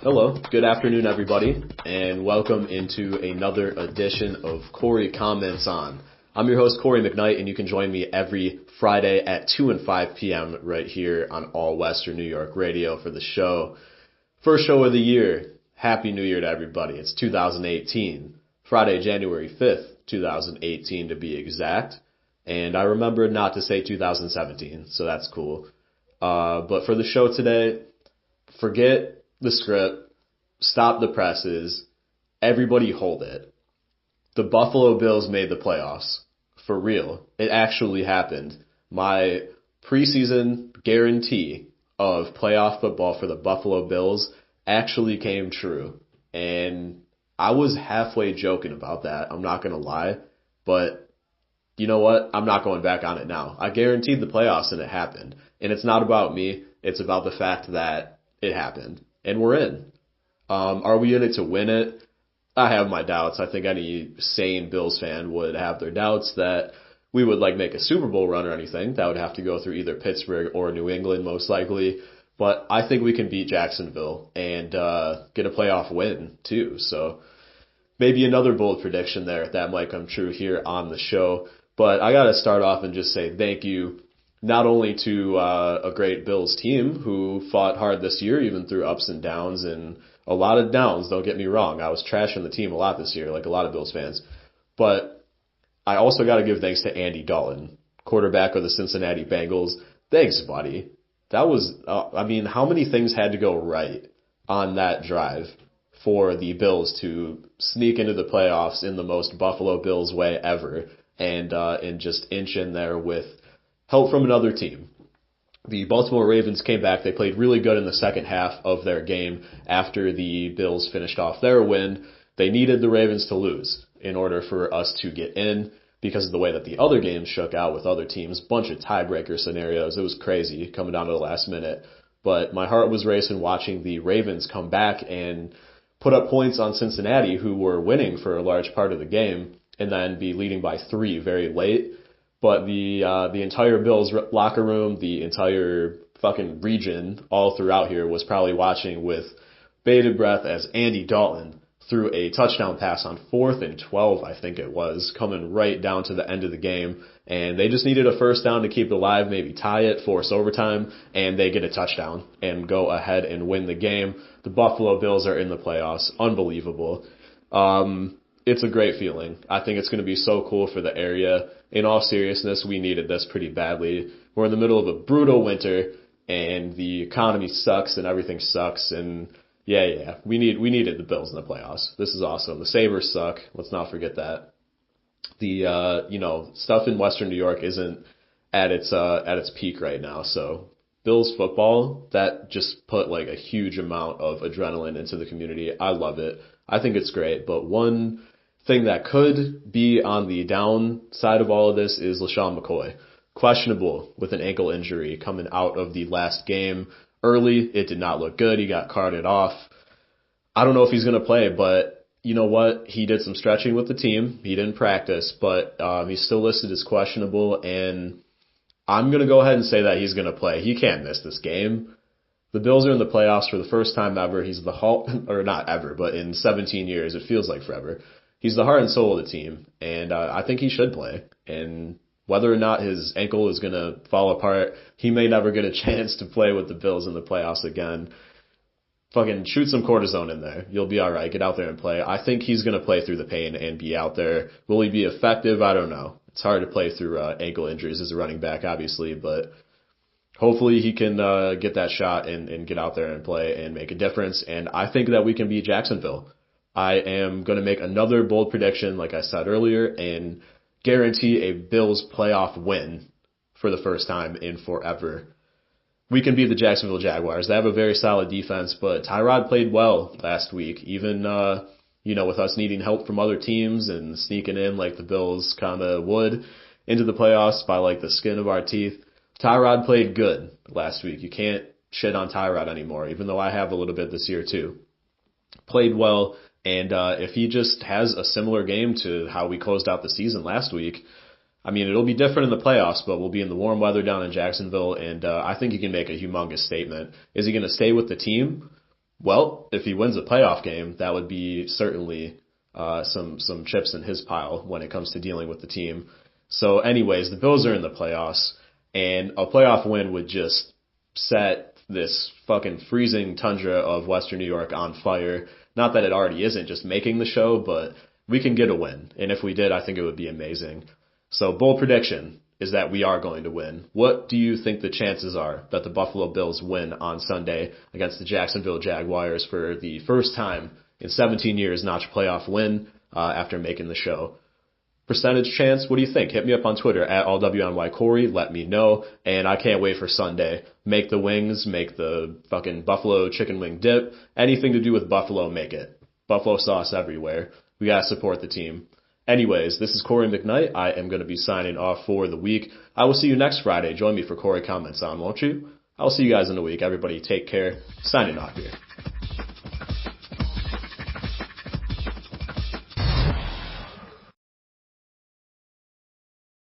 Hello, good afternoon everybody, and welcome into another edition of Cory Comments On. I'm your host Cory McKnight, and you can join me every Friday at 2 and 5 p.m. right here on All Western New York Radio for the show. First show of the year. Happy New Year to everybody. It's 2018. Friday, January 5th, 2018 to be exact. And I remembered not to say 2017, so that's cool. But for the show today, forget the script, stop the presses, everybody hold it. The Buffalo Bills made the playoffs. For real. It actually happened. My preseason guarantee of playoff football for the Buffalo Bills actually came true. And I was halfway joking about that, I'm not going to lie. But you know what? I'm not going back on it now. I guaranteed the playoffs and it happened. And it's not about me. It's about the fact that it happened. And we're in. Are we in it to win it? I have my doubts. I think any sane Bills fan would have their doubts that we would make a Super Bowl run or anything. That would have to go through either Pittsburgh or New England most likely. But I think we can beat Jacksonville and get a playoff win too. So maybe another bold prediction there that might come true here on the show. But I got to start off and just say thank you not only to a great Bills team who fought hard this year, even through ups and downs and a lot of downs, don't get me wrong. I was trashing the team a lot this year, like a lot of Bills fans. But I also got to give thanks to Andy Dalton, quarterback of the Cincinnati Bengals. Thanks, buddy. That was, how many things had to go right on that drive for the Bills to sneak into the playoffs in the most Buffalo Bills way ever and just inch in there with help from another team. The Baltimore Ravens came back. They played really good in the second half of their game after the Bills finished off their win. They needed the Ravens to lose in order for us to get in because of the way that the other games shook out with other teams. Bunch of tiebreaker scenarios. It was crazy coming down to the last minute. But my heart was racing watching the Ravens come back and put up points on Cincinnati, who were winning for a large part of the game, and then be leading by 3 very late. But the entire Bills locker room, the entire fucking region all throughout here was probably watching with bated breath as Andy Dalton threw a touchdown pass on 4th and 12, I think it was, coming right down to the end of the game. And they just needed a first down to keep it alive, maybe tie it, force overtime, and they get a touchdown and go ahead and win the game. The Buffalo Bills are in the playoffs. Unbelievable. It's a great feeling. I think it's going to be so cool for the area. In all seriousness, we needed this pretty badly. We're in the middle of a brutal winter, and the economy sucks, and everything sucks, and yeah, we needed the Bills in the playoffs. This is awesome. The Sabres suck. Let's not forget that. The stuff in Western New York isn't at its peak right now. So Bills football, that just put a huge amount of adrenaline into the community. I love it. I think it's great. But one thing that could be on the downside of all of this is LaShawn McCoy. Questionable with an ankle injury coming out of the last game early. It did not look good. He got carted off. I don't know if he's going to play, but you know what? He did some stretching with the team. He didn't practice, but he's still listed as questionable, and I'm going to go ahead and say that he's going to play. He can't miss this game. The Bills are in the playoffs for the first time ever. He's the heart, or not ever, but in 17 years. It feels like forever. He's the heart and soul of the team, and I think he should play. And whether or not his ankle is going to fall apart, he may never get a chance to play with the Bills in the playoffs again. Fucking shoot some cortisone in there. You'll be all right. Get out there and play. I think he's going to play through the pain and be out there. Will he be effective? I don't know. It's hard to play through ankle injuries as a running back, obviously, but hopefully he can get that shot and get out there and play and make a difference. And I think that we can beat Jacksonville. I am going to make another bold prediction, like I said earlier, and guarantee a Bills playoff win for the first time in forever. We can beat the Jacksonville Jaguars. They have a very solid defense, but Tyrod played well last week, even with us needing help from other teams and sneaking in like the Bills kind of would into the playoffs by the skin of our teeth. Tyrod played good last week. You can't shit on Tyrod anymore, even though I have a little bit this year too. Played well. And if he just has a similar game to how we closed out the season last week, it'll be different in the playoffs, but we'll be in the warm weather down in Jacksonville, and I think he can make a humongous statement. Is he going to stay with the team? Well, if he wins a playoff game, that would be certainly some chips in his pile when it comes to dealing with the team. So anyways, the Bills are in the playoffs, and a playoff win would just set this fucking freezing tundra of Western New York on fire. Not that it already isn't just making the show, but we can get a win. And if we did, I think it would be amazing. So bold prediction is that we are going to win. What do you think the chances are that the Buffalo Bills win on Sunday against the Jacksonville Jaguars for the first time in 17 years notch playoff win after making the show? Percentage chance, what do you think? Hit me up on Twitter at allwnycory. Let me know. And I can't wait for Sunday. Make the wings, make the fucking buffalo chicken wing dip. Anything to do with Buffalo, make it. Buffalo sauce everywhere. We gotta support the team. Anyways, this is Cory McKnight. I am going to be signing off for the week. I will see you next Friday. Join me for Cory Comments On, won't you? I'll see you guys in a week. Everybody take care. Signing off here.